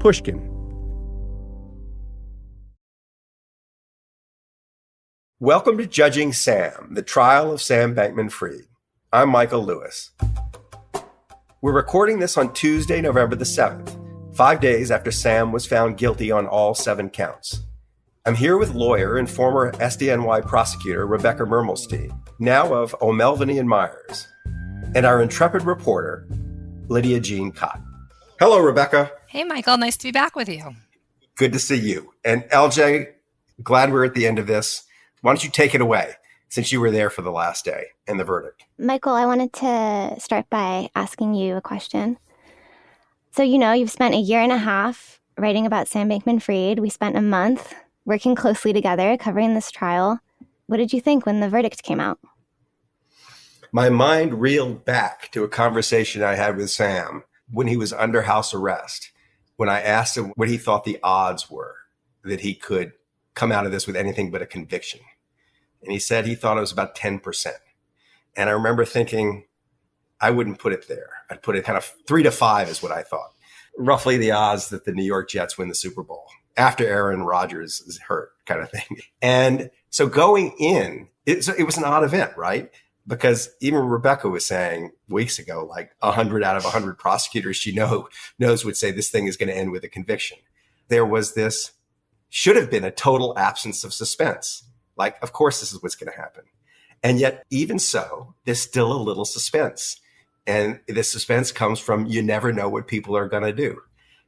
Pushkin. Welcome to Judging Sam, the trial of Sam Bankman-Fried. I'm Michael Lewis. We're recording this on Tuesday, November the 7th, 5 days after Sam was found guilty on all 7 counts. I'm here with lawyer and former SDNY prosecutor Rebecca Mermelstein, now of O'Melveny and Myers, and our intrepid reporter, Lidia Jean Kott. Hello, Rebecca. Hey, Michael. Nice to be back with you. Good to see you. And LJ, glad we're at the end of this. Why don't you take it away, since you were there for the last day and the verdict? Michael, I wanted to start by asking you a question. So, you've spent a year and a half writing about Sam Bankman-Fried. We spent a month working closely together, covering this trial. What did you think when the verdict came out? My mind reeled back to a conversation I had with Sam when he was under house arrest, when I asked him what he thought the odds were that he could come out of this with anything but a conviction. And he said he thought it was about 10%. And I remember thinking, I wouldn't put it there. I'd put it kind of 3 to 5 is what I thought. Roughly the odds that the New York Jets win the Super Bowl after Aaron Rodgers is hurt, kind of thing. And so going in, it was an odd event, right? Because even Rebecca was saying weeks ago, like 100 out of 100 prosecutors she knows would say this thing is going to end with a conviction. There was this, should have been a total absence of suspense. Like, of course, this is what's going to happen. And yet, even so, there's still a little suspense. And the suspense comes from you never know what people are going to do.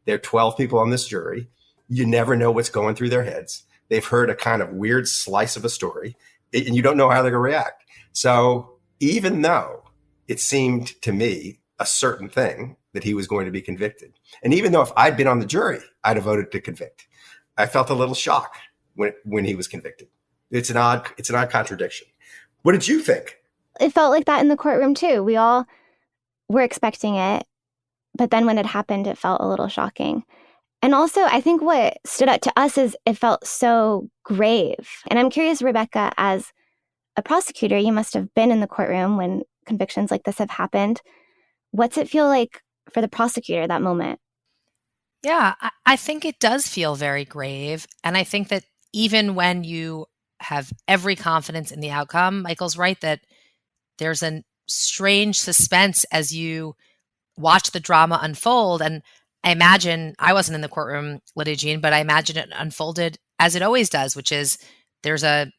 There are 12 people on this jury. You never know what's going through their heads. They've heard a kind of weird slice of a story, and you don't know how they're going to react. So even though it seemed to me a certain thing that he was going to be convicted, and even though if I'd been on the jury, I'd have voted to convict, I felt a little shock when he was convicted. It's an odd contradiction. What did you think? It felt like that in the courtroom, too. We all were expecting it, but then when it happened, it felt a little shocking. And also, I think what stood out to us is it felt so grave. And I'm curious, Rebecca, as a prosecutor, you must have been in the courtroom when convictions like this have happened. What's it feel like for the prosecutor, that moment? Yeah, I think it does feel very grave. And I think that even when you have every confidence in the outcome, Michael's right that there's a strange suspense as you watch the drama unfold. And I imagine, I wasn't in the courtroom, Lidia Jean, but I imagine it unfolded as it always does, which is there's a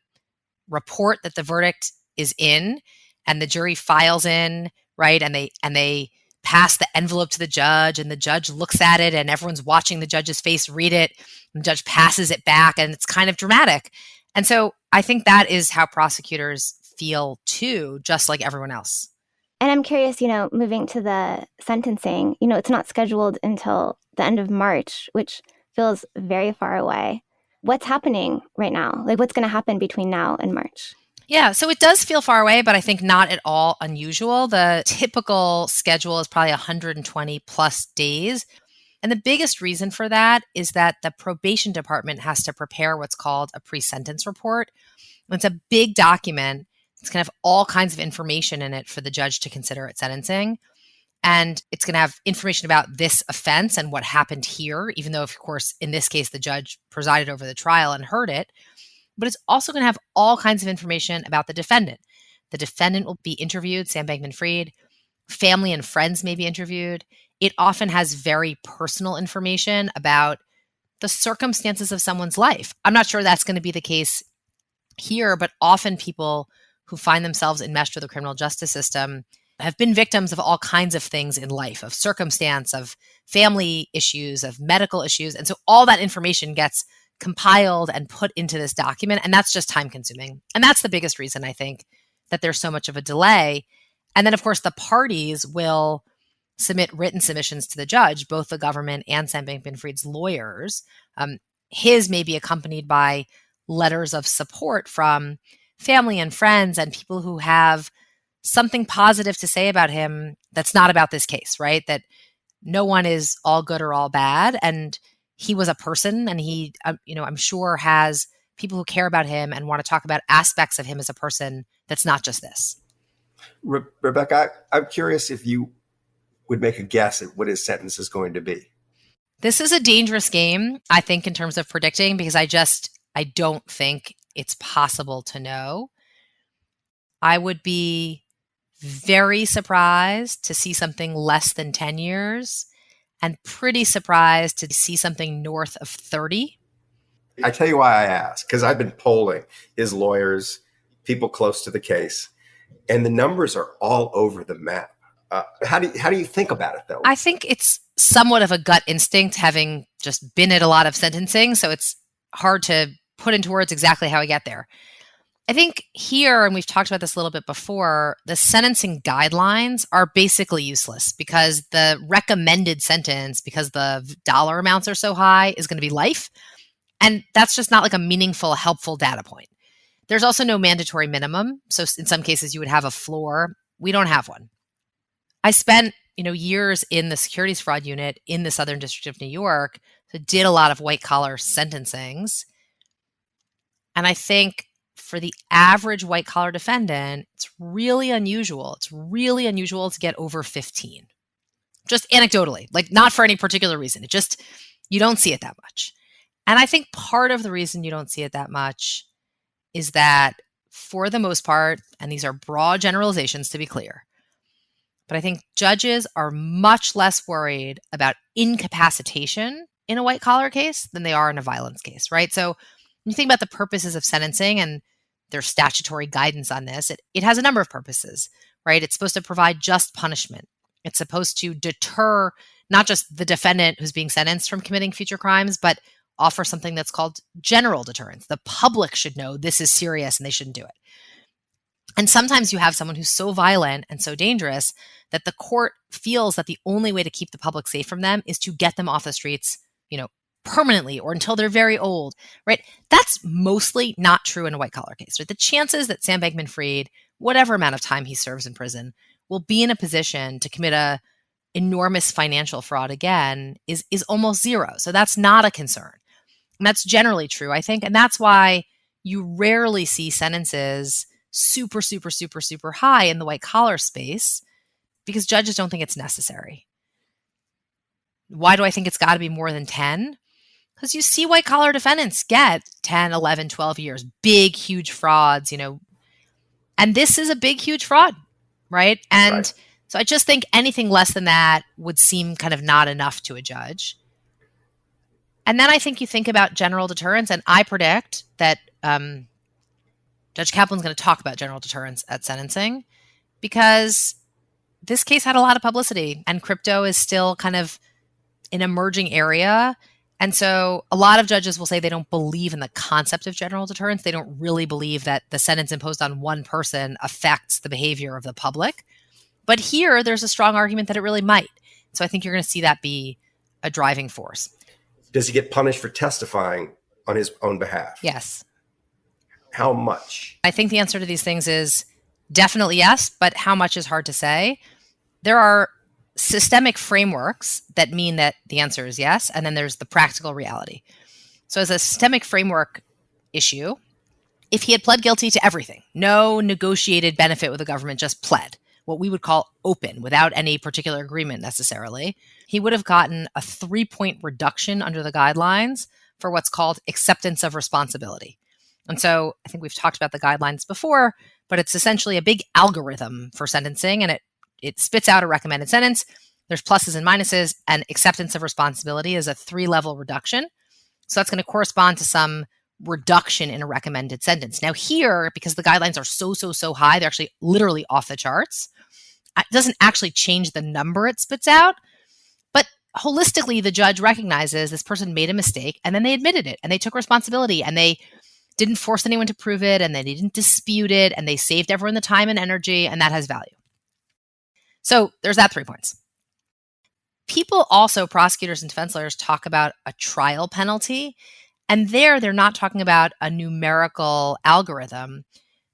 report that the verdict is in and the jury files in, right? And they pass the envelope to the judge and the judge looks at it and everyone's watching the judge's face read it. And the judge passes it back and it's kind of dramatic. And so I think that is how prosecutors feel too, just like everyone else. And I'm curious, moving to the sentencing, it's not scheduled until the end of March, which feels very far away. What's happening right now? Like, what's going to happen between now and March? Yeah, so it does feel far away, but I think not at all unusual. The typical schedule is probably 120 plus days. And the biggest reason for that is that the probation department has to prepare what's called a pre-sentence report. It's a big document. It's going to have all kinds of information in it for the judge to consider at sentencing. And it's going to have information about this offense and what happened here, even though, of course, in this case, the judge presided over the trial and heard it. But it's also going to have all kinds of information about the defendant. The defendant will be interviewed, Sam Bankman-Fried. Family and friends may be interviewed. It often has very personal information about the circumstances of someone's life. I'm not sure that's going to be the case here, but often people who find themselves enmeshed with the criminal justice system have been victims of all kinds of things in life, of circumstance, of family issues, of medical issues. And so all that information gets compiled and put into this document, and that's just time consuming. And that's the biggest reason, I think, that there's so much of a delay. And then, of course, the parties will submit written submissions to the judge, both the government and Sam Bankman-Fried's lawyers. His may be accompanied by letters of support from family and friends and people who have something positive to say about him that's not about this case, right? That no one is all good or all bad. And he was a person and he, I'm sure has people who care about him and want to talk about aspects of him as a person that's not just this. Rebecca, I'm curious if you would make a guess at what his sentence is going to be. This is a dangerous game, I think, in terms of predicting, because I don't think it's possible to know. I would be very surprised to see something less than 10 years and pretty surprised to see something north of 30. I tell you why I ask, because I've been polling his lawyers, people close to the case, and the numbers are all over the map. How do you think about it, though? I think it's somewhat of a gut instinct, having just been at a lot of sentencing, so it's hard to put into words exactly how I get there. I think here, and we've talked about this a little bit before, the sentencing guidelines are basically useless because the recommended sentence, because the dollar amounts are so high, is going to be life. And that's just not like a meaningful, helpful data point. There's also no mandatory minimum. So in some cases, you would have a floor. We don't have one. I spent years in the securities fraud unit in the Southern District of New York, so did a lot of white collar sentencings. And I think for the average white collar defendant, it's really unusual. It's really unusual to get over 15. Just anecdotally, like not for any particular reason. You don't see it that much. And I think part of the reason you don't see it that much is that for the most part, and these are broad generalizations to be clear, but I think judges are much less worried about incapacitation in a white collar case than they are in a violence case, right? So when you think about the purposes of sentencing and there's statutory guidance on this, it has a number of purposes, right? It's supposed to provide just punishment. It's supposed to deter not just the defendant who's being sentenced from committing future crimes, but offer something that's called general deterrence. The public should know this is serious and they shouldn't do it. And sometimes you have someone who's so violent and so dangerous that the court feels that the only way to keep the public safe from them is to get them off the streets, permanently or until they're very old, right? That's mostly not true in a white collar case, right? The chances that Sam Bankman-Fried, whatever amount of time he serves in prison, will be in a position to commit a enormous financial fraud again is almost zero. So that's not a concern. And that's generally true, I think. And that's why you rarely see sentences super, super, super, super high in the white collar space, because judges don't think it's necessary. Why do I think it's got to be more than 10? Because you see white collar defendants get 10, 11, 12 years, big, huge frauds, and this is a big, huge fraud, right? And Right. So I just think anything less than that would seem kind of not enough to a judge. And then I think you think about general deterrence, and I predict that Judge Kaplan's going to talk about general deterrence at sentencing, because this case had a lot of publicity and crypto is still kind of an emerging area. And so a lot of judges will say they don't believe in the concept of general deterrence. They don't really believe that the sentence imposed on one person affects the behavior of the public. But here, there's a strong argument that it really might. So I think you're going to see that be a driving force. Does he get punished for testifying on his own behalf? Yes. How much? I think the answer to these things is definitely yes, but how much is hard to say. There are systemic frameworks that mean that the answer is yes, and then there's the practical reality. So as a systemic framework issue, if he had pled guilty to everything, no negotiated benefit with the government, just pled, what we would call open, without any particular agreement necessarily, he would have gotten a 3-point reduction under the guidelines for what's called acceptance of responsibility. And so I think we've talked about the guidelines before, but it's essentially a big algorithm for sentencing, and it spits out a recommended sentence. There's pluses and minuses, and acceptance of responsibility is a 3-level reduction. So that's going to correspond to some reduction in a recommended sentence. Now here, because the guidelines are so high, they're actually literally off the charts. It doesn't actually change the number it spits out, but holistically, the judge recognizes this person made a mistake, and then they admitted it, and they took responsibility, and they didn't force anyone to prove it, and they didn't dispute it, and they saved everyone the time and energy, and that has value. So there's that 3 points. People also, prosecutors and defense lawyers, talk about a trial penalty. And there, they're not talking about a numerical algorithm.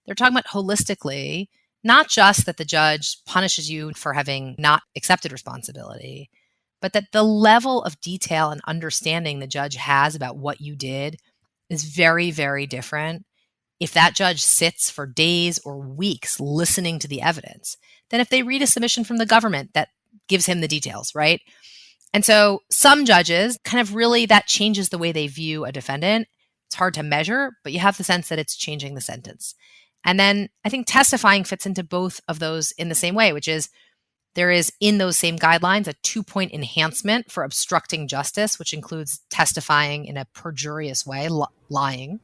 They're talking about holistically, not just that the judge punishes you for having not accepted responsibility, but that the level of detail and understanding the judge has about what you did is very, very different if that judge sits for days or weeks listening to the evidence than if they read a submission from the government that gives him the details, right? And so some judges kind of really, that changes the way they view a defendant. It's hard to measure, but you have the sense that it's changing the sentence. And then I think testifying fits into both of those in the same way, which is there is in those same guidelines a 2-point enhancement for obstructing justice, which includes testifying in a perjurious way, lying.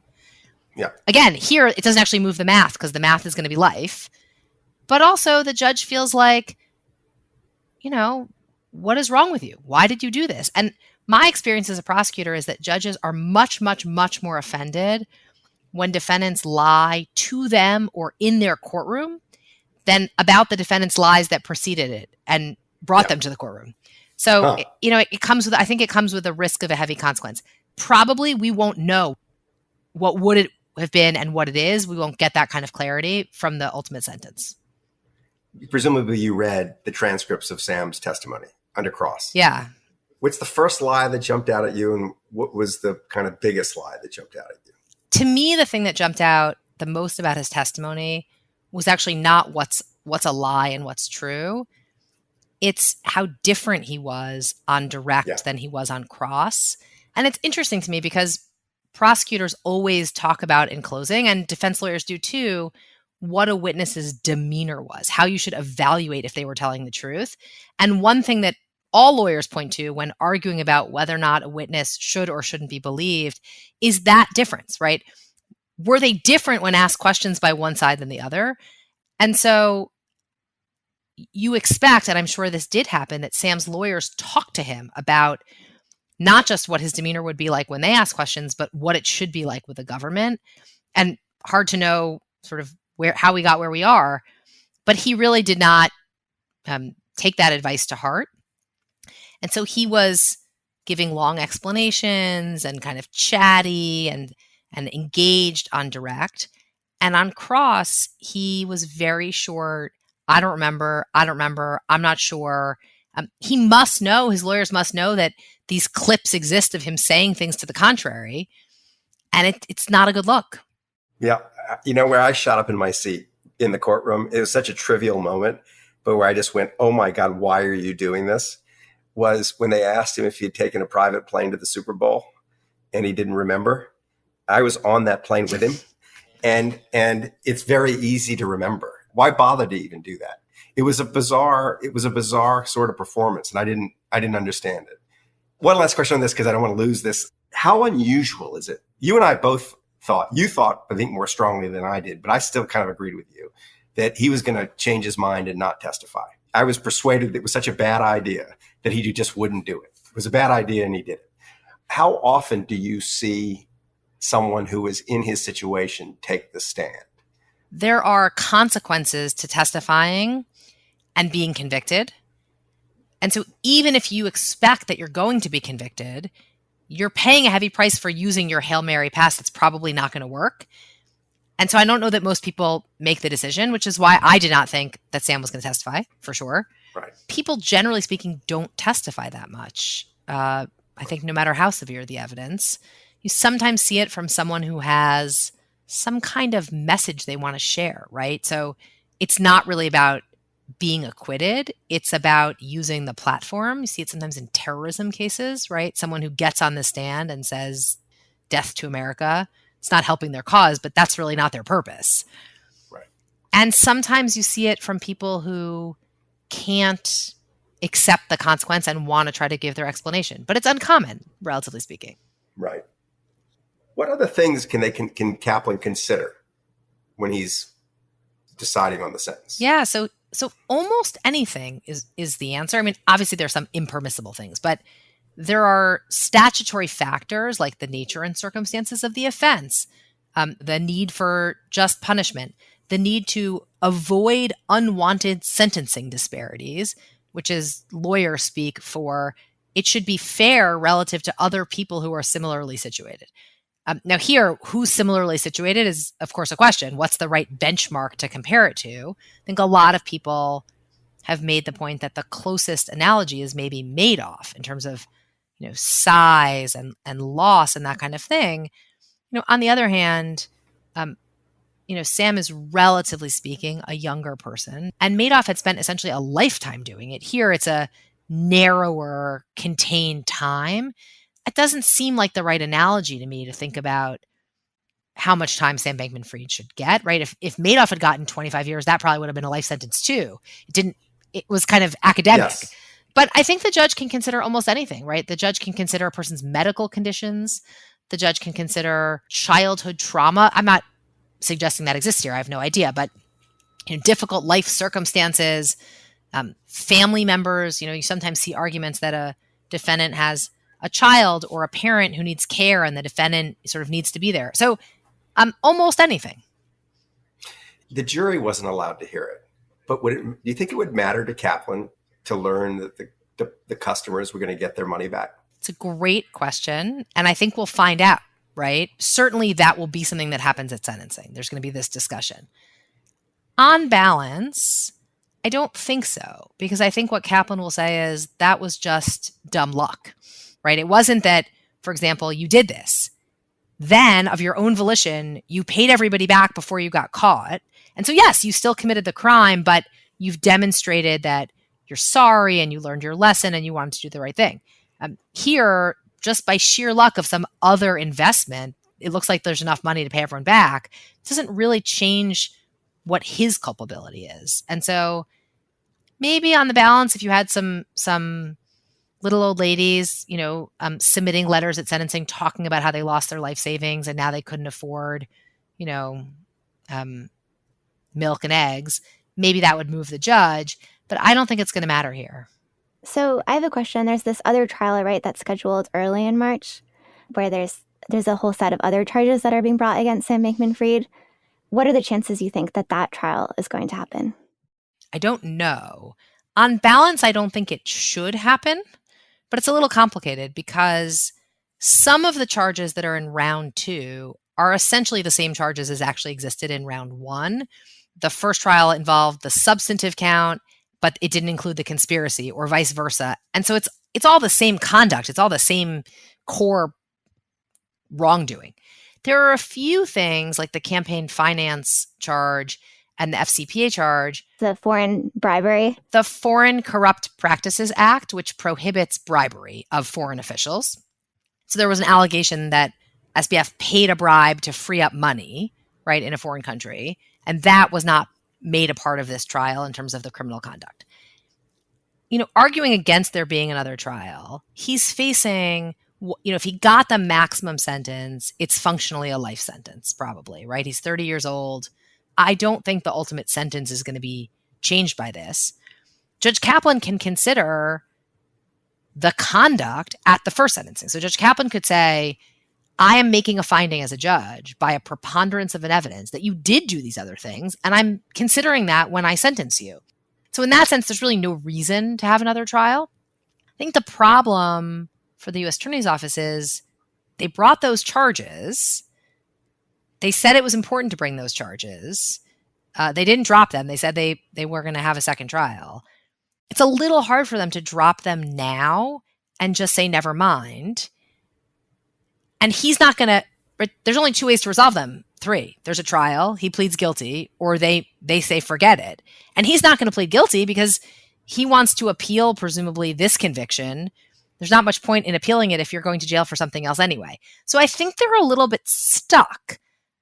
Yeah. Again, here it doesn't actually move the math because the math is going to be life. But also the judge feels like, what is wrong with you? Why did you do this? And my experience as a prosecutor is that judges are much, much, much more offended when defendants lie to them or in their courtroom than about the defendant's lies that preceded it and brought them to the courtroom. So, it comes with, I think it comes with a risk of a heavy consequence. Probably we won't know what would it have been and what it is. We won't get that kind of clarity from the ultimate sentence. Presumably you read the transcripts of Sam's testimony under cross. Yeah. What's the first lie that jumped out at you, and what was the kind of biggest lie that jumped out at you? To me, the thing that jumped out the most about his testimony was actually not what's a lie and what's true. It's how different he was on direct than he was on cross. And it's interesting to me because prosecutors always talk about in closing, and defense lawyers do too, what a witness's demeanor was, how you should evaluate if they were telling the truth. And one thing that all lawyers point to when arguing about whether or not a witness should or shouldn't be believed is that difference, right? Were they different when asked questions by one side than the other? And so you expect, and I'm sure this did happen, that Sam's lawyers talked to him about not just what his demeanor would be like when they ask questions, but what it should be like with the government. And hard to know sort of how we got where we are, but he really did not take that advice to heart. And so he was giving long explanations and kind of chatty and engaged on direct. And on cross, he was very short. I don't remember. I'm not sure. He must know, his lawyers must know that these clips exist of him saying things to the contrary. And it's not a good look. Yeah. Where I shot up in my seat in the courtroom, it was such a trivial moment, but where I just went, oh my God, why are you doing this? Was when they asked him if he had taken a private plane to the Super Bowl and he didn't remember. I was on that plane with him, and it's very easy to remember. Why bother to even do that? It was a bizarre sort of performance, and I didn't understand it. One last question on this, because I don't want to lose this. How unusual is it? You and I both thought, I think more strongly than I did, but I still kind of agreed with you that he was going to change his mind and not testify. I was persuaded that it was such a bad idea that he just wouldn't do it. It was a bad idea and he did it. How often do you see someone who is in his situation take the stand? There are consequences to testifying and being convicted. And so even if you expect that you're going to be convicted, you're paying a heavy price for using your Hail Mary pass that's probably not going to work. And so I don't know that most people make the decision, which is why I did not think that Sam was going to testify, for sure. Right. People, generally speaking, don't testify that much. I think no matter how severe the evidence, you sometimes see it from someone who has some kind of message they want to share, right? So it's not really about being acquitted. It's about using the platform. You see it sometimes in terrorism cases, right? Someone who gets on the stand and says, death to America. It's not helping their cause, but that's really not their purpose. Right. And sometimes you see it from people who can't accept the consequence and want to try to give their explanation. But it's uncommon, relatively speaking. Right. What other things can Kaplan consider when he's deciding on the sentence? Yeah, so almost anything is the answer. I mean, obviously there's some impermissible things, but there are statutory factors like the nature and circumstances of the offense, the need for just punishment, the need to avoid unwanted sentencing disparities, which is lawyer speak for it should be fair relative to other people who are similarly situated. Now here, who's similarly situated is, of course, a question. What's the right benchmark to compare it to? I think a lot of people have made the point that the closest analogy is maybe Madoff in terms of, size and loss and that kind of thing. On the other hand, Sam is, relatively speaking, a younger person, and Madoff had spent essentially a lifetime doing it. Here, it's a narrower, contained time, it doesn't seem like the right analogy to me to think about how much time Sam Bankman-Fried should get, right? If Madoff had gotten 25 years, that probably would have been a life sentence too. It was kind of academic. Yes. But I think the judge can consider almost anything, right? The judge can consider a person's medical conditions. The judge can consider childhood trauma. I'm not suggesting that exists here. I have no idea. But difficult life circumstances, family members, you sometimes see arguments that a defendant has a child or a parent who needs care and the defendant sort of needs to be there. So almost anything. The jury wasn't allowed to hear it. But do you think it would matter to Kaplan to learn that the customers were going to get their money back? It's a great question. And I think we'll find out, right? Certainly that will be something that happens at sentencing. There's going to be this discussion. On balance, I don't think so, because I think what Kaplan will say is that was just dumb luck, right? It wasn't that, for example, you did this. Then, of your own volition, you paid everybody back before you got caught. And so, yes, you still committed the crime, but you've demonstrated that you're sorry and you learned your lesson and you wanted to do the right thing. Here, just by sheer luck of some other investment, it looks like there's enough money to pay everyone back. It doesn't really change what his culpability is. And so maybe on the balance, if you had some little old ladies, submitting letters at sentencing, talking about how they lost their life savings and now they couldn't afford, milk and eggs, maybe that would move the judge. But I don't think it's going to matter here. So I have a question. There's this other trial, right, that's scheduled early in March, where there's a whole set of other charges that are being brought against Sam Bankman-Fried. What are the chances you think that trial is going to happen? I don't know. On balance, I don't think it should happen, but it's a little complicated because some of the charges that are in round 2 are essentially the same charges as actually existed in round 1. The first trial involved the substantive count, but it didn't include the conspiracy or vice versa. And so it's all the same conduct. It's all the same core wrongdoing. There are a few things like the campaign finance charge and the FCPA charge. The foreign bribery. The Foreign Corrupt Practices Act, which prohibits bribery of foreign officials. So there was an allegation that SBF paid a bribe to free up money, right, in a foreign country. And that was not made a part of this trial in terms of the criminal conduct. Arguing against there being another trial, he's facing, if he got the maximum sentence, it's functionally a life sentence, probably, right? He's 30 years old. I don't think the ultimate sentence is going to be changed by this. Judge Kaplan can consider the conduct at the first sentencing. So Judge Kaplan could say, I am making a finding as a judge by a preponderance of an evidence that you did do these other things, and I'm considering that when I sentence you. So in that sense, there's really no reason to have another trial. I think the problem for the U.S. Attorney's Office is they brought those charges. They said it was important to bring those charges. They didn't drop them. They said they were going to have a second trial. It's a little hard for them to drop them now and just say, never mind. And he's not going to, there's only 2 ways to resolve them. 3. There's a trial, he pleads guilty, or they say forget it. And he's not going to plead guilty because he wants to appeal, presumably, this conviction. There's not much point in appealing it if you're going to jail for something else anyway. So I think they're a little bit stuck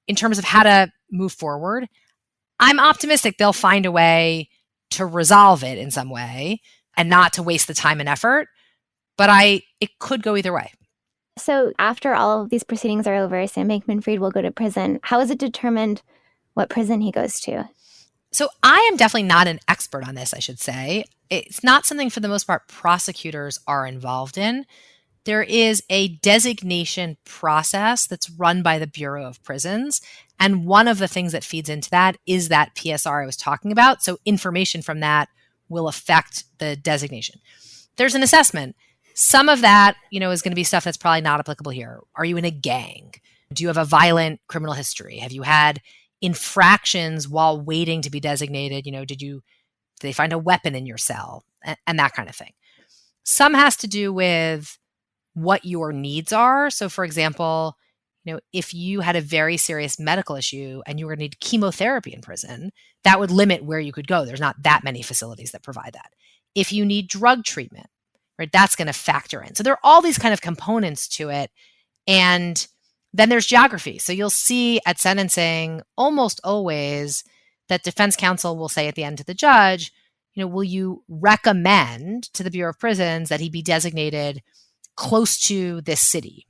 in terms of how to move forward. I'm optimistic they'll find a way to resolve it in some way and not to waste the time and effort. But it could go either way. So after all of these proceedings are over, Sam Bankman-Fried will go to prison. How is it determined what prison he goes to? So I am definitely not an expert on this, I should say. It's not something, for the most part, prosecutors are involved in. There is a designation process that's run by the Bureau of Prisons. And one of the things that feeds into that is that PSR I was talking about. So information from that will affect the designation. There's an assessment. Some of that, is going to be stuff that's probably not applicable here. Are you in a gang? Do you have a violent criminal history? Have you had infractions while waiting to be designated? Did they find a weapon in your cell? And that kind of thing. Some has to do with what your needs are. So, for example, if you had a very serious medical issue and you were going to need chemotherapy in prison, that would limit where you could go. There's not that many facilities that provide that. If you need drug treatment, right? That's going to factor in. So there are all these kind of components to it. And then there's geography. So you'll see at sentencing almost always that defense counsel will say at the end to the judge, will you recommend to the Bureau of Prisons that he be designated close to this city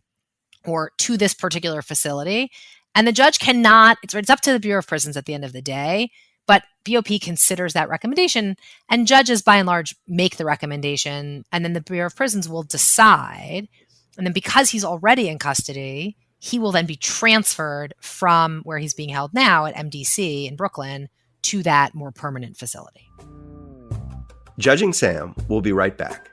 or to this particular facility? And the judge cannot, it's up to the Bureau of Prisons at the end of the day, but BOP considers that recommendation, and judges by and large make the recommendation, and then the Bureau of Prisons will decide. And then because he's already in custody, he will then be transferred from where he's being held now at MDC in Brooklyn to that more permanent facility. Judging Sam will be right back.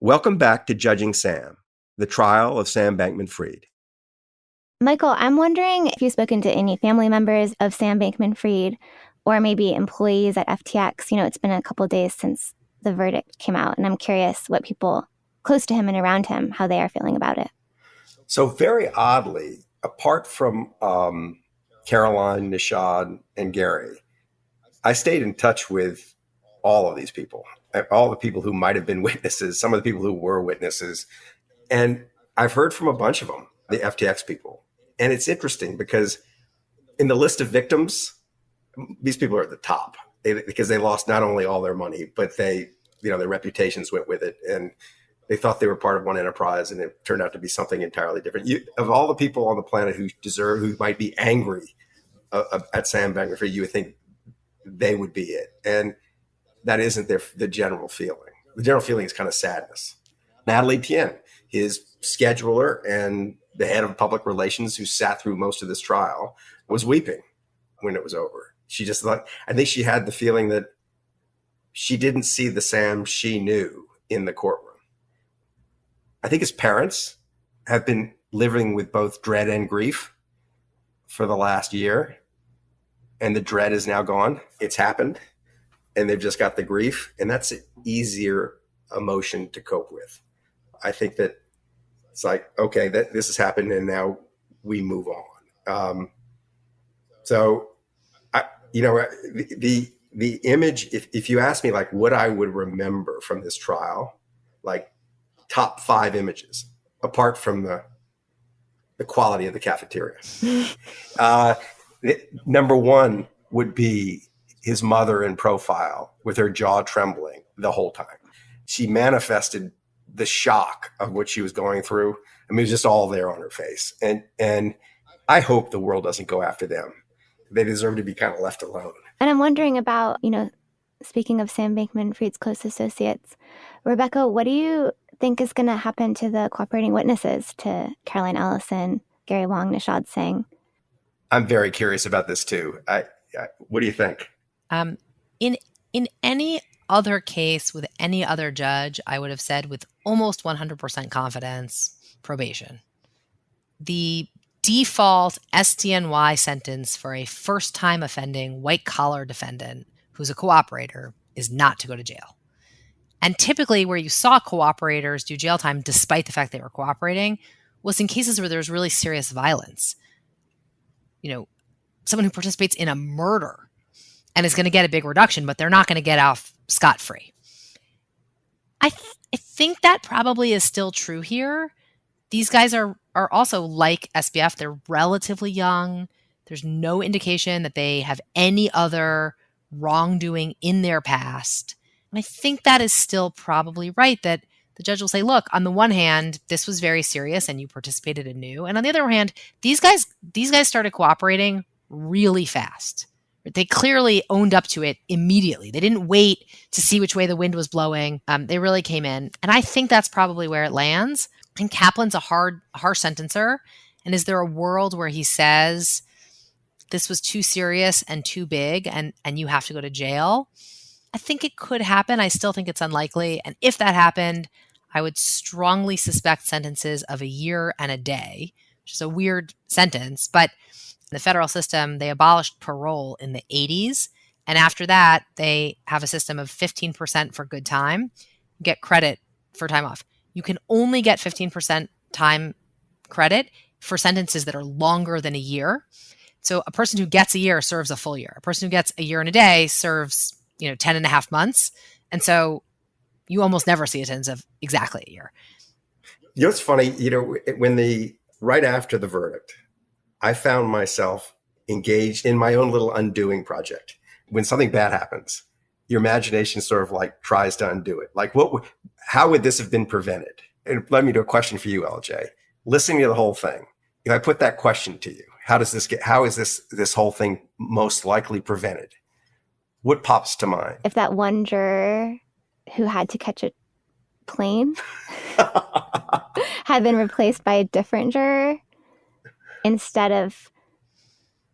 Welcome back to Judging Sam, the trial of Sam Bankman-Fried. Michael, I'm wondering if you've spoken to any family members of Sam Bankman-Fried or maybe employees at FTX. It's been a couple of days since the verdict came out, and I'm curious what people close to him and around him, how they are feeling about it. So very oddly, apart from Caroline, Nishad, and Gary, I stayed in touch with all of these people, all the people who might have been witnesses, some of the people who were witnesses. And I've heard from a bunch of them, the FTX people. And it's interesting because in the list of victims, these people are at the top because they lost not only all their money, but their reputations went with it. And they thought they were part of one enterprise, and it turned out to be something entirely different. Of all the people on the planet who might be angry at Sam Bankman-Fried, you would think they would be it. And that isn't the general feeling. The general feeling is kind of sadness. Natalie Tien, his scheduler and the head of public relations who sat through most of this trial, was weeping when it was over. She just thought, I think she had the feeling that she didn't see the Sam she knew in the courtroom. I think his parents have been living with both dread and grief for the last year, and the dread is now gone. It's happened, and they've just got the grief, and that's an easier emotion to cope with. I think that it's like, okay, this has happened, and now we move on. The image, if you ask me like what I would remember from this trial, like top 5 images, apart from the quality of the cafeteria. Number 1 would be his mother in profile with her jaw trembling the whole time. She manifested the shock of what she was going through. I mean, it was just all there on her face. And I hope the world doesn't go after them. They deserve to be kind of left alone. And I'm wondering about, speaking of Sam Bankman-Fried's close associates, Rebecca, what do you think is going to happen to the cooperating witnesses, to Caroline Ellison, Gary Wong, Nishad Singh? I'm very curious about this too. What do you think? In any other case with any other judge, I would have said with almost 100% confidence, probation. The default SDNY sentence for a first-time offending white-collar defendant who's a cooperator is not to go to jail. And typically where you saw cooperators do jail time despite the fact they were cooperating was in cases where there was really serious violence. Someone who participates in a murder and is going to get a big reduction, but they're not going to get off scot-free. I think that probably is still true here. These guys are also like SBF. They're relatively young. There's no indication that they have any other wrongdoing in their past. And I think that is still probably right, that the judge will say, look, on the one hand, this was very serious and you participated anew. And on the other hand, these guys started cooperating really fast. They clearly owned up to it immediately. They didn't wait to see which way the wind was blowing. They really came in. And I think that's probably where it lands. And Kaplan's a harsh sentencer. And is there a world where he says, this was too serious and too big and you have to go to jail? I think it could happen. I still think it's unlikely. And if that happened, I would strongly suspect sentences of a year and a day, which is a weird sentence. But in the federal system, they abolished parole in the 80s. And after that, they have a system of 15% for good time. You get credit for time off. You can only get 15% time credit for sentences that are longer than a year. So a person who gets a year serves a full year. A person who gets a year and a day serves, 10 and a half months. And so you almost never see a sentence of exactly a year. It's funny, right after the verdict, I found myself engaged in my own little undoing project. When something bad happens, your imagination sort of like tries to undo it. Like how would this have been prevented? It led me to a question for you, LJ. Listening to the whole thing, if I put that question to you, how is this whole thing most likely prevented? What pops to mind? If that one juror who had to catch a plane had been replaced by a different juror instead of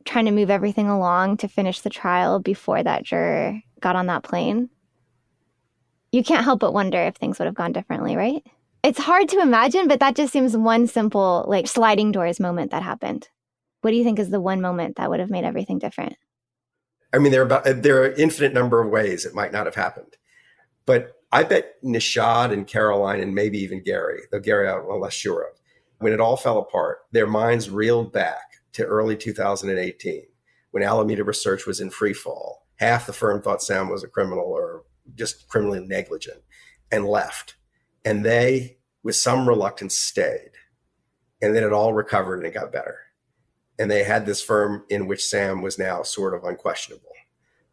trying to move everything along to finish the trial before that juror got on that plane, you can't help but wonder if things would have gone differently, right? It's hard to imagine, but that just seems one simple, like, sliding doors moment that happened. What do you think is the one moment that would have made everything different? I mean, there are an infinite number of ways it might not have happened. But I bet Nishad and Caroline and maybe even Gary, though Gary I'm less sure of, when it all fell apart, their minds reeled back to early 2018, when Alameda Research was in free fall. Half the firm thought Sam was a criminal or just criminally negligent and left. And they, with some reluctance, stayed. And then it all recovered and it got better. And they had this firm in which Sam was now sort of unquestionable.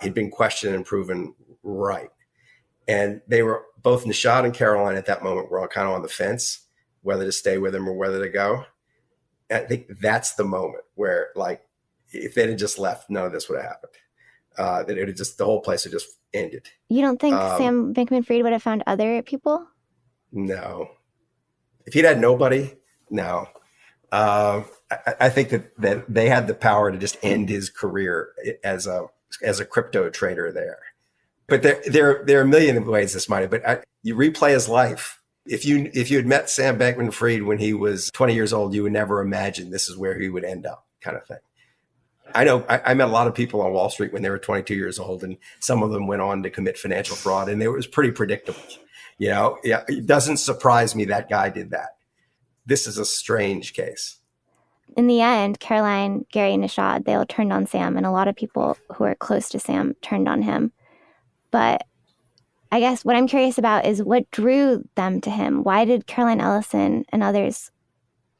He'd been questioned and proven right. And they were, both Nishad and Caroline at that moment were all kind of on the fence, whether to stay with him or whether to go. And I think that's the moment where, like, if they had just left, none of this would have happened. That it had just, the whole place had just ended. You don't think Sam Bankman-Fried would have found other people? No. If he'd had nobody, no. I think that they had the power to just end his career as a crypto trader there. But there are a million ways this might have. But you replay his life. If you had met Sam Bankman-Fried when he was 20 years old, you would never imagine this is where he would end up, kind of thing. I know I met a lot of people on Wall Street when they were 22 years old, and some of them went on to commit financial fraud, and it was pretty predictable. It doesn't surprise me that guy did that. This is a strange case. In the end, Caroline, Gary, and Nishad, they all turned on Sam, and a lot of people who are close to Sam turned on him. But I guess what I'm curious about is what drew them to him. Why did Caroline Ellison and others,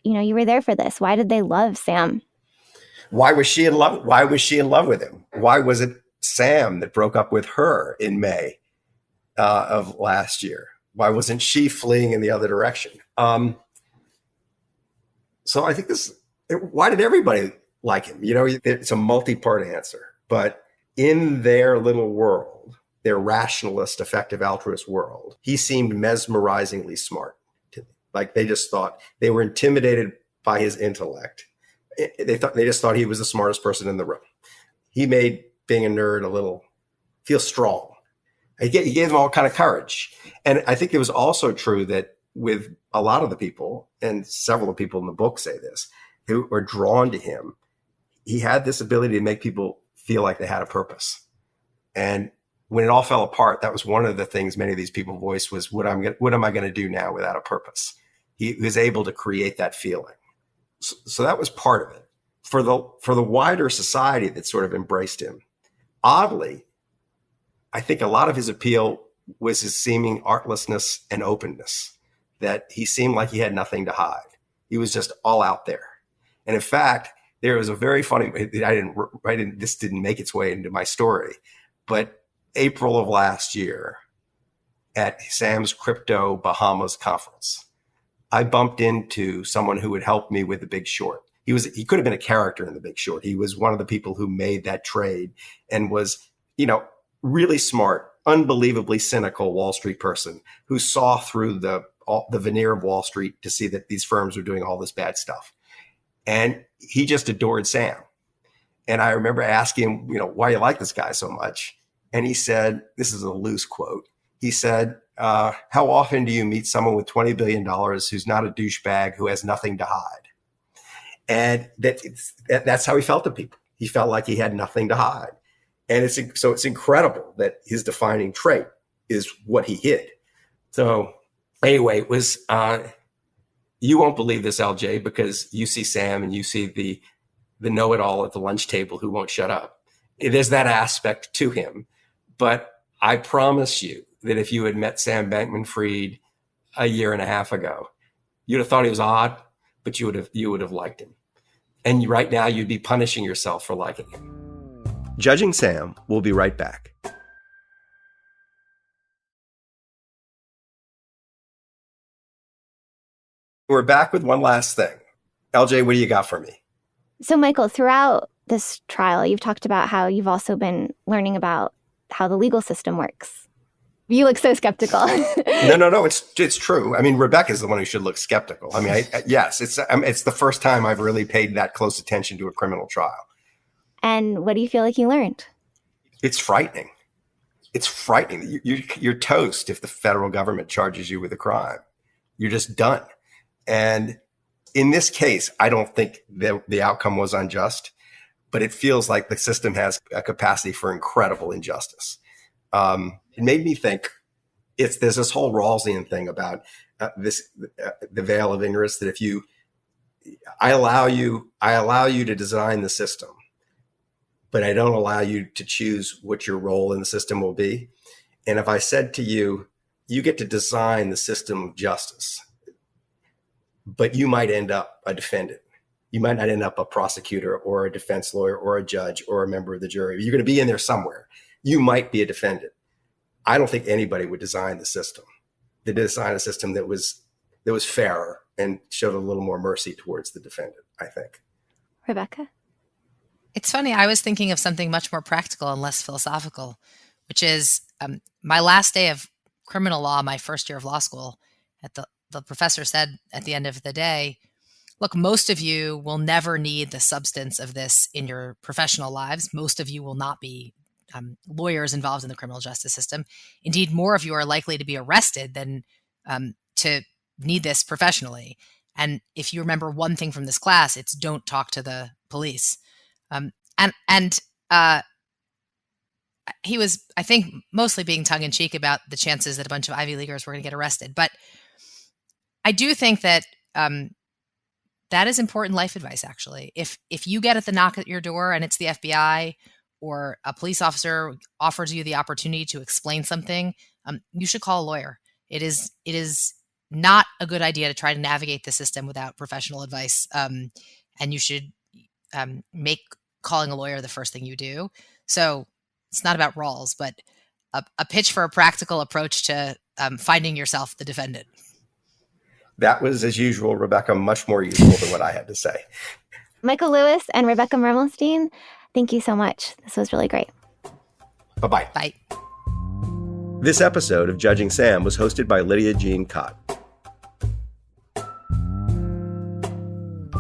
you were there for this. Why did they love Sam? Why was she in love? Why was she in love with him? Why was it Sam that broke up with her in May of last year? Why wasn't she fleeing in the other direction? So I think why did everybody like him? It's a multi-part answer, but in their little world, their rationalist, effective altruist world, he seemed mesmerizingly smart to me. Like, they just thought they were intimidated by his intellect. They just thought he was the smartest person in the room. He made being a nerd feel strong. He gave them all kind of courage. And I think it was also true that with a lot of the people, and several of the people in the book say this, who are drawn to him, he had this ability to make people feel like they had a purpose. And when it all fell apart, that was one of the things many of these people voiced was, what am I going to do now without a purpose? He was able to create that feeling. So that was part of it. For the wider society that sort of embraced him, oddly, I think a lot of his appeal was his seeming artlessness and openness, that he seemed like he had nothing to hide. He was just all out there. And in fact, there was a very funny, this didn't make its way into my story, but April of last year at Sam's Crypto Bahamas conference, I bumped into someone who had helped me with The Big Short. He could have been a character in The Big Short. He was one of the people who made that trade and was, really smart, unbelievably cynical Wall Street person who saw through the veneer of Wall Street to see that these firms were doing all this bad stuff. And he just adored Sam. And I remember asking him, why you like this guy so much? And he said, this is a loose quote. He said, how often do you meet someone with $20 billion who's not a douchebag, who has nothing to hide? And that's how he felt to people. He felt like he had nothing to hide. And it's incredible that his defining trait is what he hid. So anyway, it was, you won't believe this, LJ, because you see Sam and you see the know-it-all at the lunch table who won't shut up. There's that aspect to him. But I promise you that if you had met Sam Bankman-Fried a year and a half ago, you'd have thought he was odd, but you would have liked him. And right now you'd be punishing yourself for liking him. Judging Sam will be right back. We're back with one last thing. LJ, what do you got for me? So, Michael, throughout this trial, you've talked about how you've also been learning about how the legal system works. You look so skeptical. No. It's true. I mean, Rebecca's the one who should look skeptical. I mean, yes, it's the first time I've really paid that close attention to a criminal trial. And what do you feel like you learned? It's frightening. It's frightening. You're toast if the federal government charges you with a crime. You're just done. And in this case, I don't think the outcome was unjust, but it feels like the system has a capacity for incredible injustice. It made me think there's this whole Rawlsian thing about the veil of ignorance, that I allow you to design the system, but I don't allow you to choose what your role in the system will be. And if I said to you, you get to design the system of justice, but you might end up a defendant. You might not end up a prosecutor or a defense lawyer or a judge or a member of the jury. You're going to be in there somewhere. You might be a defendant. I don't think anybody would design the system. They design a system that was fairer and showed a little more mercy towards the defendant, I think. Rebecca? It's funny. I was thinking of something much more practical and less philosophical, which is my last day of criminal law, my first year of law school. The professor said at the end of the day, look, most of you will never need the substance of this in your professional lives. Most of you will not be lawyers involved in the criminal justice system. Indeed, more of you are likely to be arrested than to need this professionally. And if you remember one thing from this class, it's don't talk to the police. He was, I think, mostly being tongue-in-cheek about the chances that a bunch of Ivy Leaguers were going to get arrested. But I do think that that is important life advice, actually. If you get at the knock at your door and it's the FBI or a police officer offers you the opportunity to explain something, you should call a lawyer. It is not a good idea to try to navigate the system without professional advice. And you should make calling a lawyer the first thing you do. So it's not about Rawls, but a pitch for a practical approach to finding yourself the defendant. That was, as usual, Rebecca, much more useful than what I had to say. Michael Lewis and Rebecca Mermelstein, thank you so much. This was really great. Bye-bye. Bye. This episode of Judging Sam was hosted by Lidia Jean Kott.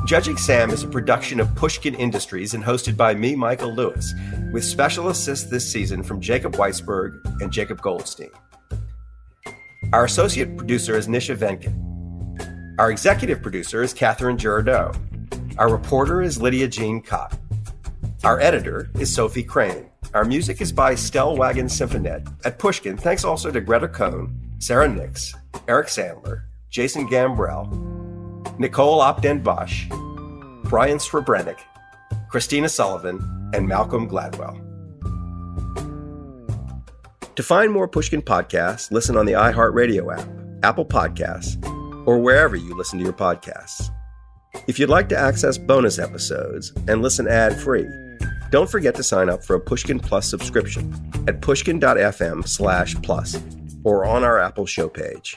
Judging Sam is a production of Pushkin Industries and hosted by me, Michael Lewis, with special assists this season from Jacob Weisberg and Jacob Goldstein. Our associate producer is Nisha Venkin. Our executive producer is Catherine Girodeau. Our reporter is Lidia Jean Kott. Our editor is Sophie Crane. Our music is by Stellwagen Symphonet. At Pushkin, thanks also to Greta Cohn, Sarah Nix, Eric Sandler, Jason Gambrell, Nicole Opden-Bosch, Brian Srebrenik, Christina Sullivan, and Malcolm Gladwell. To find more Pushkin podcasts, listen on the iHeartRadio app, Apple Podcasts, or wherever you listen to your podcasts. If you'd like to access bonus episodes and listen ad-free, don't forget to sign up for a Pushkin Plus subscription at pushkin.fm/plus or on our Apple show page.